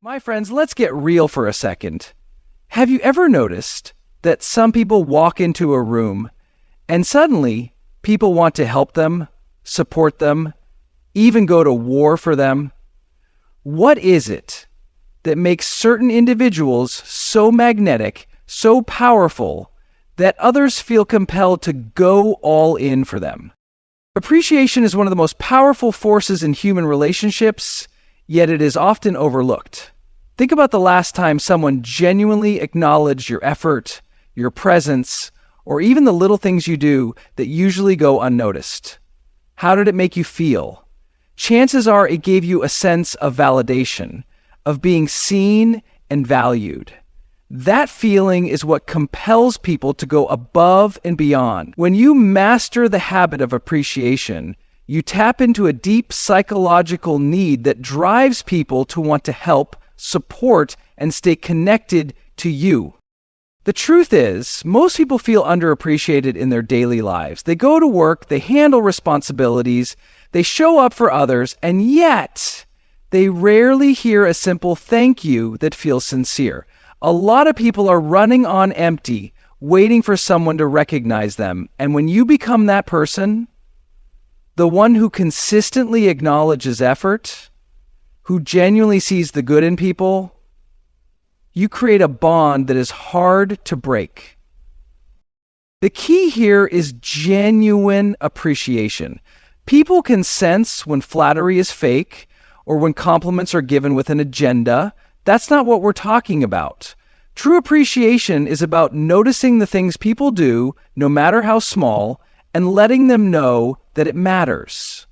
My friends, let's get real for a second. Have you ever noticed that some people walk into a room and suddenly people want to help them, support them, even go to war for them? What is it that makes certain individuals so magnetic, so powerful, that others feel compelled to go all in for them? Appreciation is one of the most powerful forces in human relationships, yet it is often overlooked. Think about the last time someone genuinely acknowledged your effort, your presence, or even the little things you do that usually go unnoticed. How did it make you feel? Chances are it gave you a sense of validation, of being seen and valued. That feeling is what compels people to go above and beyond. When you master the habit of appreciation, you tap into a deep psychological need that drives people to want to help, support, and stay connected to you. The truth is, most people feel underappreciated in their daily lives. They go to work, they handle responsibilities, they show up for others, and yet they rarely hear a simple thank you that feels sincere. A lot of people are running on empty, waiting for someone to recognize them. And when you become that person, the one who consistently acknowledges effort, who genuinely sees the good in people, you create a bond that is hard to break. The key here is genuine appreciation. People can sense when flattery is fake or when compliments are given with an agenda. That's not what we're talking about. True appreciation is about noticing the things people do, no matter how small, and letting them know that it matters.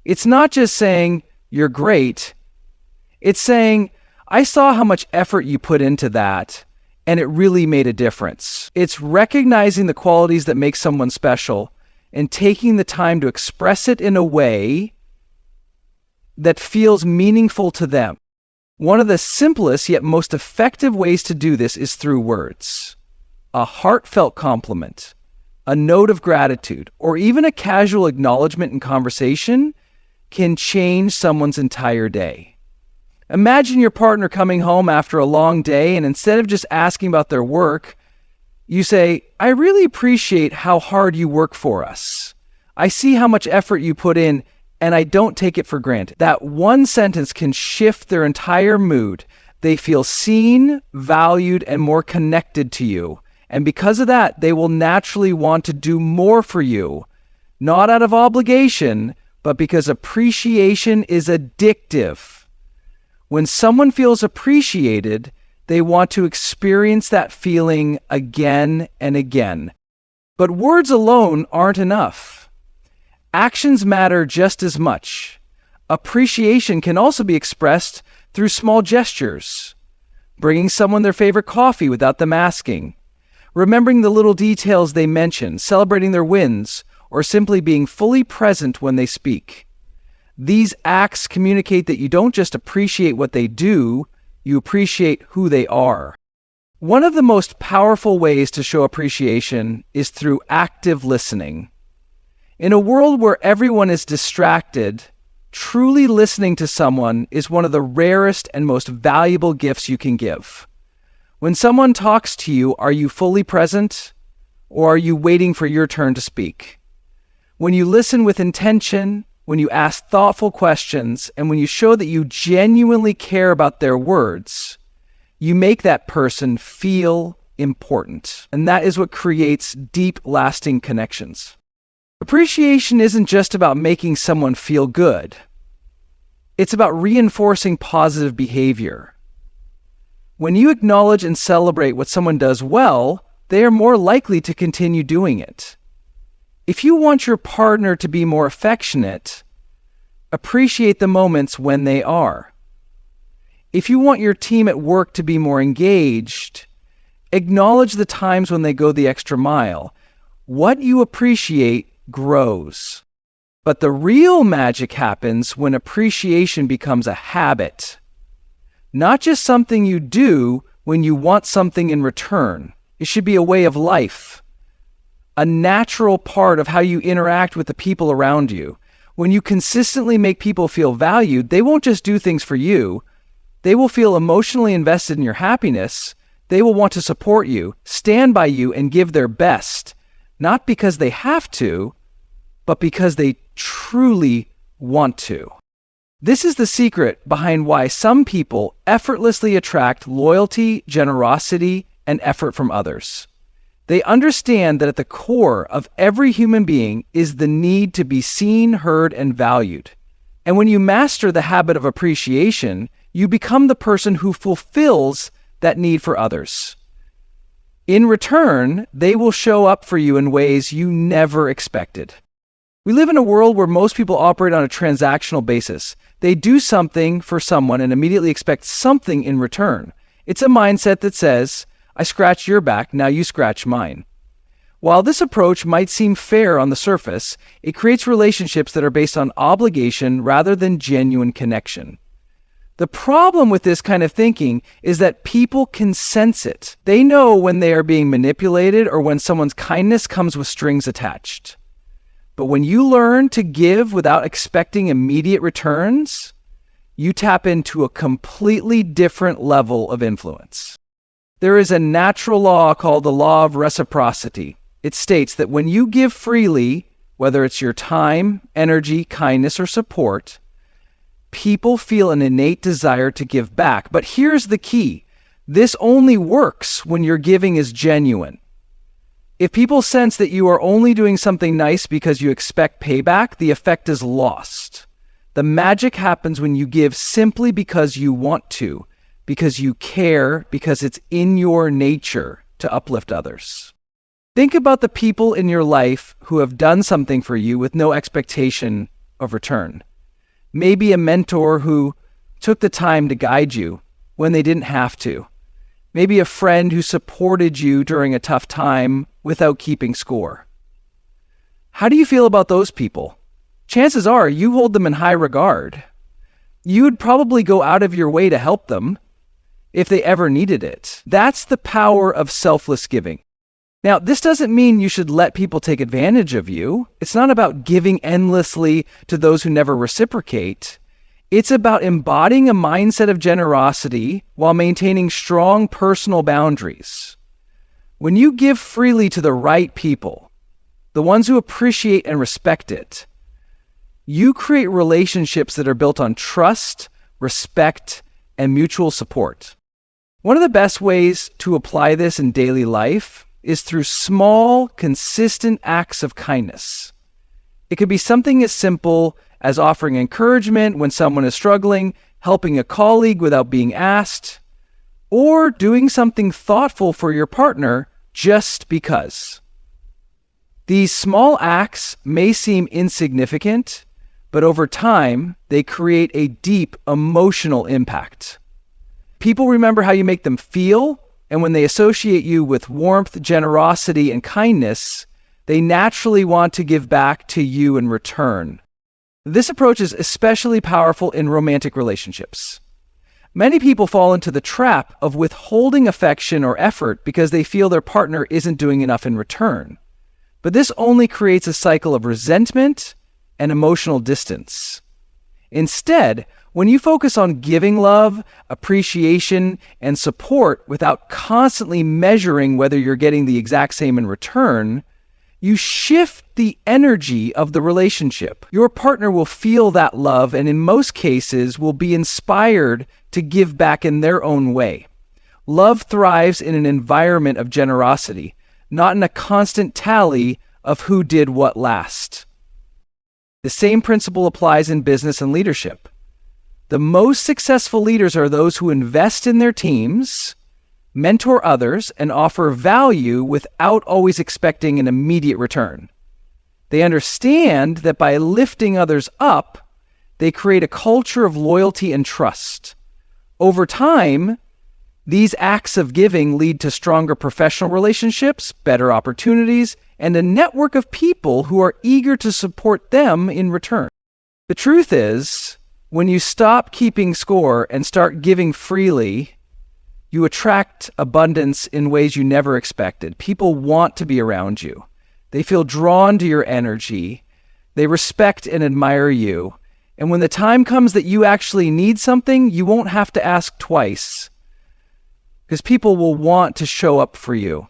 It's not just saying, "You're great." It's saying, "I saw how much effort you put into that, and it really made a difference." It's recognizing the qualities that make someone special and taking the time to express it in a way that feels meaningful to them. One of the simplest yet most effective ways to do this is through words. A heartfelt compliment, a note of gratitude, or even a casual acknowledgement in conversation can change someone's entire day. Imagine your partner coming home after a long day, and instead of just asking about their work, you say, "I really appreciate how hard you work for us. I see how much effort you put in, and I don't take it for granted." That one sentence can shift their entire mood. They feel seen, valued, and more connected to you. And because of that, they will naturally want to do more for you, not out of obligation, but because appreciation is addictive. When someone feels appreciated, they want to experience that feeling again and again. But words alone aren't enough. Actions matter just as much. Appreciation can also be expressed through small gestures. Bringing someone their favorite coffee without them asking. Remembering the little details they mention, celebrating their wins, or simply being fully present when they speak. These acts communicate that you don't just appreciate what they do, you appreciate who they are. One of the most powerful ways to show appreciation is through active listening. In a world where everyone is distracted, truly listening to someone is one of the rarest and most valuable gifts you can give. When someone talks to you, are you fully present, or are you waiting for your turn to speak? When you listen with intention, when you ask thoughtful questions, and when you show that you genuinely care about their words, you make that person feel important. And that is what creates deep, lasting connections. Appreciation isn't just about making someone feel good. It's about reinforcing positive behavior. When you acknowledge and celebrate what someone does well, they are more likely to continue doing it. If you want your partner to be more affectionate, appreciate the moments when they are. If you want your team at work to be more engaged, acknowledge the times when they go the extra mile. What you appreciate grows. But the real magic happens when appreciation becomes a habit. Not just something you do when you want something in return. It should be a way of life. A natural part of how you interact with the people around you. When you consistently make people feel valued, they won't just do things for you. They will feel emotionally invested in your happiness. They will want to support you, stand by you, and give their best, not because they have to, but because they truly want to. This is the secret behind why some people effortlessly attract loyalty, generosity, and effort from others. They understand that at the core of every human being is the need to be seen, heard, and valued. And when you master the habit of appreciation, you become the person who fulfills that need for others. In return, they will show up for you in ways you never expected. We live in a world where most people operate on a transactional basis. They do something for someone and immediately expect something in return. It's a mindset that says, I scratched your back, now you scratch mine. While this approach might seem fair on the surface, it creates relationships that are based on obligation rather than genuine connection. The problem with this kind of thinking is that people can sense it. They know when they are being manipulated or when someone's kindness comes with strings attached. But when you learn to give without expecting immediate returns, you tap into a completely different level of influence. There is a natural law called the law of reciprocity. It states that when you give freely, whether it's your time, energy, kindness, or support, people feel an innate desire to give back. But here's the key. This only works when your giving is genuine. If people sense that you are only doing something nice because you expect payback, the effect is lost. The magic happens when you give simply because you want to, because you care, because it's in your nature to uplift others. Think about the people in your life who have done something for you with no expectation of return. Maybe a mentor who took the time to guide you when they didn't have to. Maybe a friend who supported you during a tough time without keeping score. How do you feel about those people? Chances are you hold them in high regard. You would probably go out of your way to help them if they ever needed it. That's the power of selfless giving. Now, this doesn't mean you should let people take advantage of you. It's not about giving endlessly to those who never reciprocate. It's about embodying a mindset of generosity while maintaining strong personal boundaries. When you give freely to the right people, the ones who appreciate and respect it, you create relationships that are built on trust, respect, and mutual support. One of the best ways to apply this in daily life is through small, consistent acts of kindness. It could be something as simple as offering encouragement when someone is struggling, helping a colleague without being asked, or doing something thoughtful for your partner just because. These small acts may seem insignificant, but over time, they create a deep emotional impact. People remember how you make them feel, and when they associate you with warmth, generosity, and kindness, they naturally want to give back to you in return. This approach is especially powerful in romantic relationships. Many people fall into the trap of withholding affection or effort because they feel their partner isn't doing enough in return. But this only creates a cycle of resentment and emotional distance. Instead, when you focus on giving love, appreciation, and support without constantly measuring whether you're getting the exact same in return, you shift the energy of the relationship. Your partner will feel that love and in most cases will be inspired to give back in their own way. Love thrives in an environment of generosity, not in a constant tally of who did what last. The same principle applies in business and leadership. The most successful leaders are those who invest in their teams, mentor others, and offer value without always expecting an immediate return. They understand that by lifting others up, they create a culture of loyalty and trust. Over time, these acts of giving lead to stronger professional relationships, better opportunities, and a network of people who are eager to support them in return. The truth is, when you stop keeping score and start giving freely, you attract abundance in ways you never expected. People want to be around you. They feel drawn to your energy. They respect and admire you. And when the time comes that you actually need something, you won't have to ask twice, because people will want to show up for you.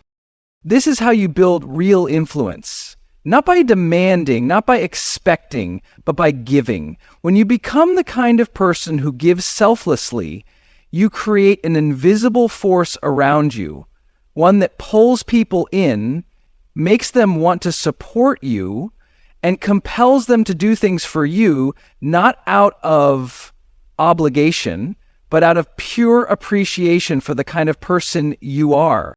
This is how you build real influence. Not by demanding, not by expecting, but by giving. When you become the kind of person who gives selflessly, you create an invisible force around you, one that pulls people in, makes them want to support you, and compels them to do things for you, not out of obligation, but out of pure appreciation for the kind of person you are.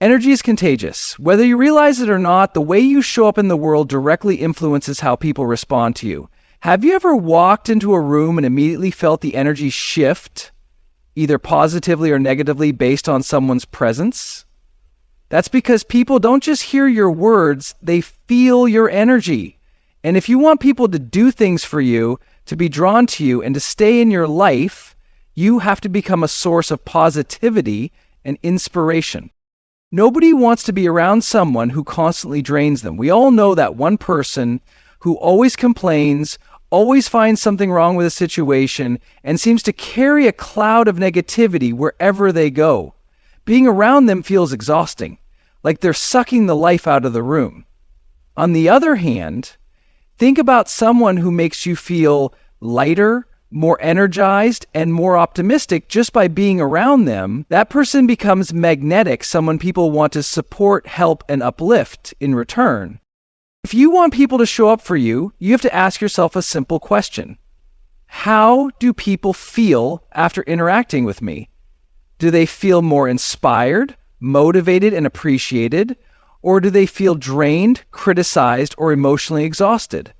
Energy is contagious. Whether you realize it or not, the way you show up in the world directly influences how people respond to you. Have you ever walked into a room and immediately felt the energy shift, either positively or negatively, based on someone's presence? That's because people don't just hear your words, they feel your energy. And if you want people to do things for you, to be drawn to you, and to stay in your life, you have to become a source of positivity and inspiration. Nobody wants to be around someone who constantly drains them. We all know that one person who always complains, always finds something wrong with a situation, and seems to carry a cloud of negativity wherever they go. Being around them feels exhausting, like they're sucking the life out of the room. On the other hand, think about someone who makes you feel lighter, more energized, and more optimistic just by being around them. That person becomes magnetic, someone people want to support, help, and uplift in return. If you want people to show up for you, you have to ask yourself a simple question. How do people feel after interacting with me? Do they feel more inspired, motivated, and appreciated? Or do they feel drained, criticized, or emotionally exhausted?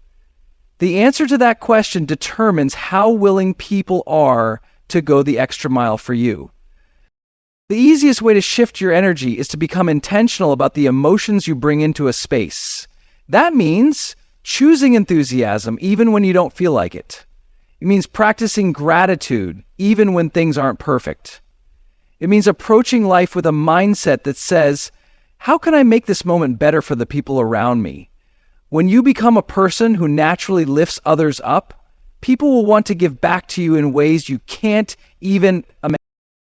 The answer to that question determines how willing people are to go the extra mile for you. The easiest way to shift your energy is to become intentional about the emotions you bring into a space. That means choosing enthusiasm even when you don't feel like it. It means practicing gratitude even when things aren't perfect. It means approaching life with a mindset that says, how can I make this moment better for the people around me? When you become a person who naturally lifts others up, people will want to give back to you in ways you can't even imagine.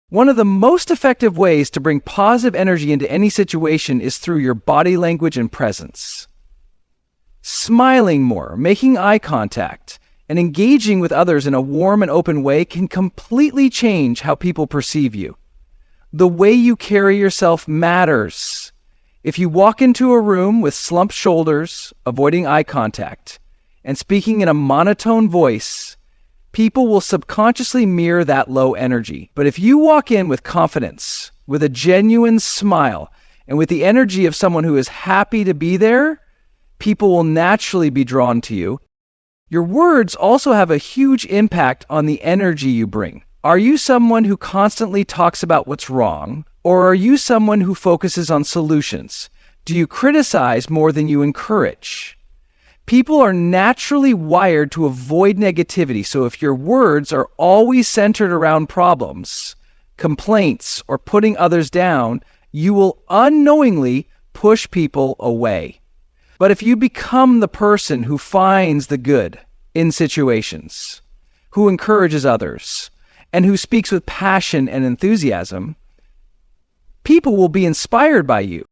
One of the most effective ways to bring positive energy into any situation is through your body language and presence. Smiling more, making eye contact, and engaging with others in a warm and open way can completely change how people perceive you. The way you carry yourself matters. If you walk into a room with slumped shoulders, avoiding eye contact, and speaking in a monotone voice, people will subconsciously mirror that low energy. But if you walk in with confidence, with a genuine smile, and with the energy of someone who is happy to be there, people will naturally be drawn to you. Your words also have a huge impact on the energy you bring. Are you someone who constantly talks about what's wrong? Or are you someone who focuses on solutions? Do you criticize more than you encourage? People are naturally wired to avoid negativity, so if your words are always centered around problems, complaints, or putting others down, you will unknowingly push people away. But if you become the person who finds the good in situations, who encourages others, and who speaks with passion and enthusiasm, people will be inspired by you.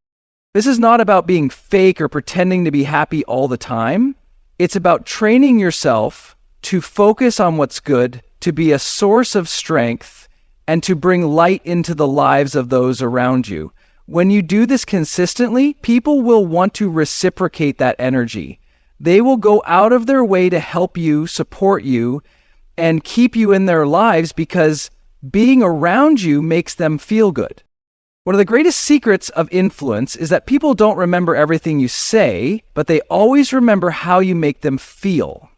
This is not about being fake or pretending to be happy all the time. It's about training yourself to focus on what's good, to be a source of strength, and to bring light into the lives of those around you. When you do this consistently, people will want to reciprocate that energy. They will go out of their way to help you, support you, and keep you in their lives because being around you makes them feel good. One of the greatest secrets of influence is that people don't remember everything you say, but they always remember how you make them feel.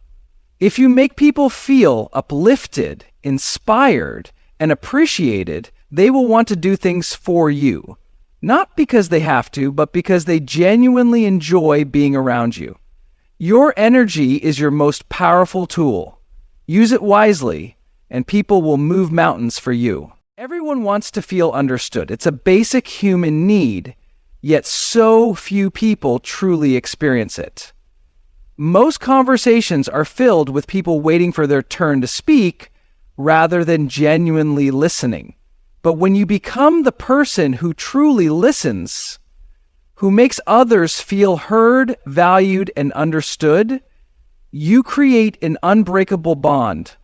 If you make people feel uplifted, inspired, and appreciated, they will want to do things for you. Not because they have to, but because they genuinely enjoy being around you. Your energy is your most powerful tool. Use it wisely, and people will move mountains for you. Everyone wants to feel understood. It's a basic human need, yet so few people truly experience it. Most conversations are filled with people waiting for their turn to speak rather than genuinely listening. But when you become the person who truly listens, who makes others feel heard, valued, and understood, you create an unbreakable bond.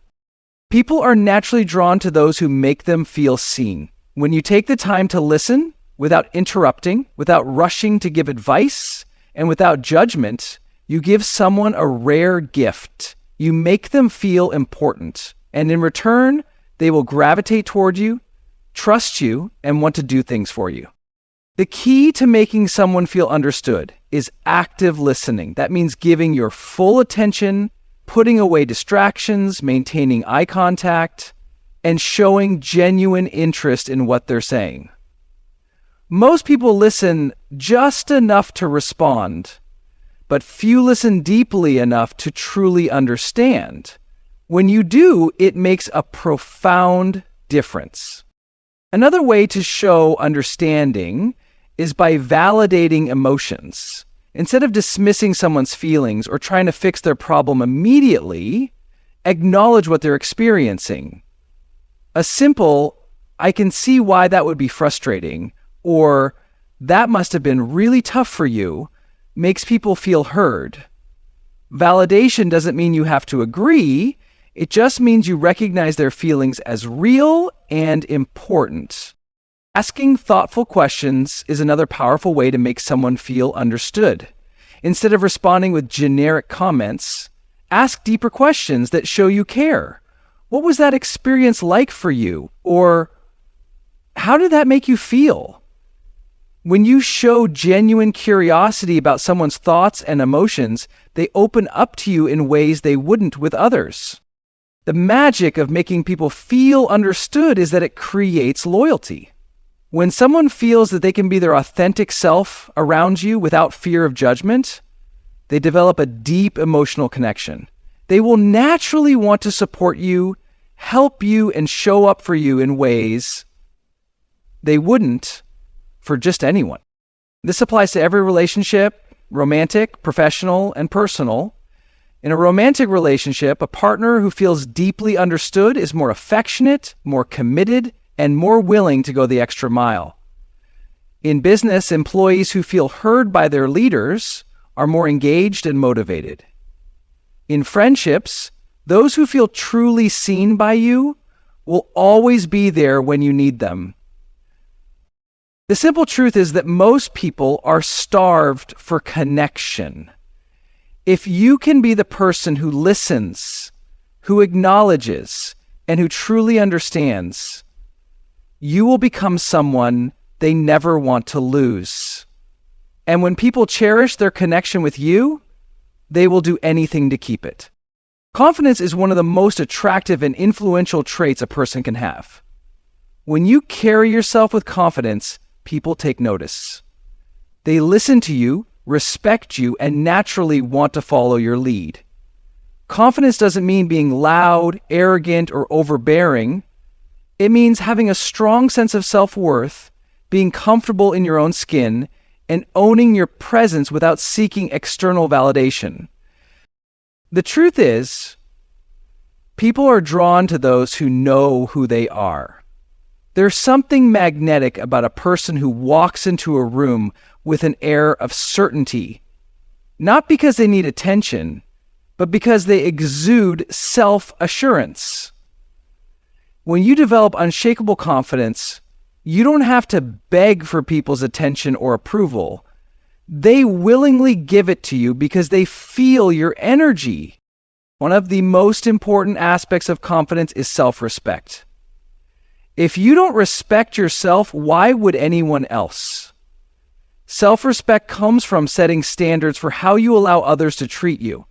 People are naturally drawn to those who make them feel seen. When you take the time to listen without interrupting, without rushing to give advice, and without judgment, you give someone a rare gift. You make them feel important, and in return, they will gravitate toward you, trust you, and want to do things for you. The key to making someone feel understood is active listening. That means giving your full attention, putting away distractions, maintaining eye contact, and showing genuine interest in what they're saying. Most people listen just enough to respond, but few listen deeply enough to truly understand. When you do, it makes a profound difference. Another way to show understanding is by validating emotions. Instead of dismissing someone's feelings or trying to fix their problem immediately, acknowledge what they're experiencing. A simple, "I can see why that would be frustrating," or "that must have been really tough for you," makes people feel heard. Validation doesn't mean you have to agree. It just means you recognize their feelings as real and important. Asking thoughtful questions is another powerful way to make someone feel understood. Instead of responding with generic comments, ask deeper questions that show you care. What was that experience like for you? Or how did that make you feel? When you show genuine curiosity about someone's thoughts and emotions, they open up to you in ways they wouldn't with others. The magic of making people feel understood is that it creates loyalty. When someone feels that they can be their authentic self around you without fear of judgment, they develop a deep emotional connection. They will naturally want to support you, help you, and show up for you in ways they wouldn't for just anyone. This applies to every relationship, romantic, professional, and personal. In a romantic relationship, a partner who feels deeply understood is more affectionate, more committed, and more willing to go the extra mile. In business, employees who feel heard by their leaders are more engaged and motivated. In friendships, those who feel truly seen by you will always be there when you need them. The simple truth is that most people are starved for connection. If you can be the person who listens, who acknowledges, and who truly understands, you will become someone they never want to lose. And when people cherish their connection with you, they will do anything to keep it. Confidence is one of the most attractive and influential traits a person can have. When you carry yourself with confidence, people take notice. They listen to you, respect you, and naturally want to follow your lead. Confidence doesn't mean being loud, arrogant, or overbearing. It means having a strong sense of self-worth, being comfortable in your own skin, and owning your presence without seeking external validation. The truth is, people are drawn to those who know who they are. There's something magnetic about a person who walks into a room with an air of certainty, not because they need attention, but because they exude self-assurance. When you develop unshakable confidence, you don't have to beg for people's attention or approval. They willingly give it to you because they feel your energy. One of the most important aspects of confidence is self-respect. If you don't respect yourself, why would anyone else? Self-respect comes from setting standards for how you allow others to treat you.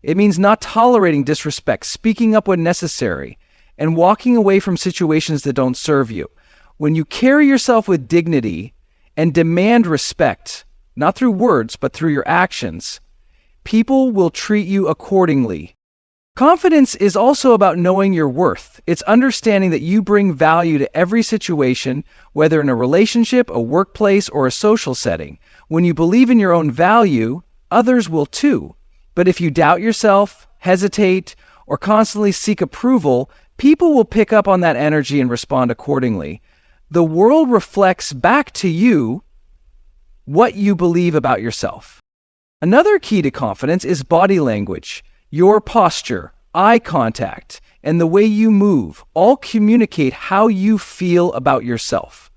It means not tolerating disrespect, speaking up when necessary, and walking away from situations that don't serve you. When you carry yourself with dignity and demand respect, not through words, but through your actions, people will treat you accordingly. Confidence is also about knowing your worth. It's understanding that you bring value to every situation, whether in a relationship, a workplace, or a social setting. When you believe in your own value, others will too. But if you doubt yourself, hesitate, or constantly seek approval, people will pick up on that energy and respond accordingly. The world reflects back to you what you believe about yourself. Another key to confidence is body language. Your posture, eye contact, and the way you move all communicate how you feel about yourself.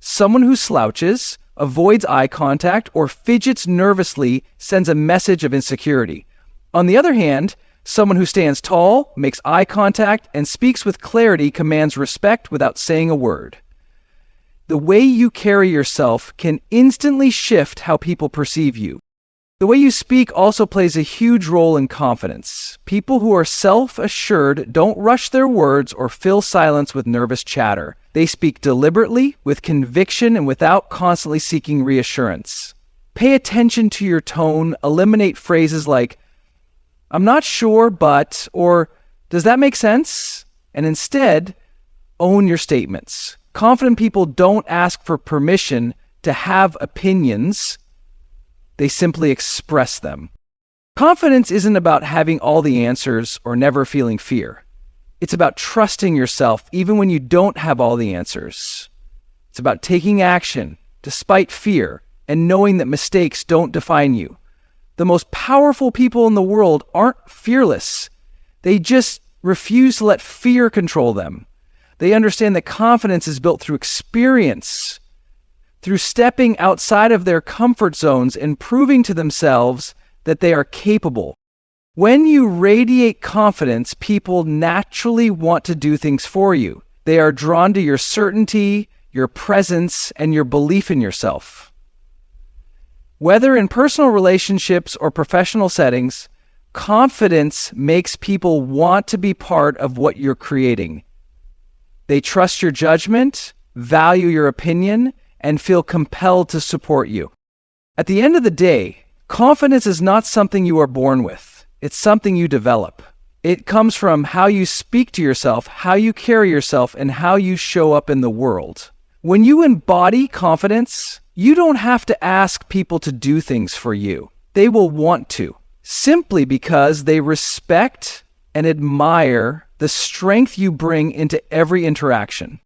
Someone who slouches, avoids eye contact, or fidgets nervously sends a message of insecurity. On the other hand, someone who stands tall, makes eye contact, and speaks with clarity commands respect without saying a word. The way you carry yourself can instantly shift how people perceive you. The way you speak also plays a huge role in confidence. People who are self-assured don't rush their words or fill silence with nervous chatter. They speak deliberately, with conviction, and without constantly seeking reassurance. Pay attention to your tone. Eliminate phrases like, "I'm not sure, but," or "Does that make sense?" And instead, own your statements. Confident people don't ask for permission to have opinions. They simply express them. Confidence isn't about having all the answers or never feeling fear. It's about trusting yourself even when you don't have all the answers. It's about taking action despite fear and knowing that mistakes don't define you. The most powerful people in the world aren't fearless. They just refuse to let fear control them. They understand that confidence is built through experience, through stepping outside of their comfort zones and proving to themselves that they are capable. When you radiate confidence, people naturally want to do things for you. They are drawn to your certainty, your presence, and your belief in yourself. Whether in personal relationships or professional settings, confidence makes people want to be part of what you're creating. They trust your judgment, value your opinion, and feel compelled to support you. At the end of the day, confidence is not something you are born with. It's something you develop. It comes from how you speak to yourself, how you carry yourself, and how you show up in the world. When you embody confidence, you don't have to ask people to do things for you. They will want to, simply because they respect and admire the strength you bring into every interaction.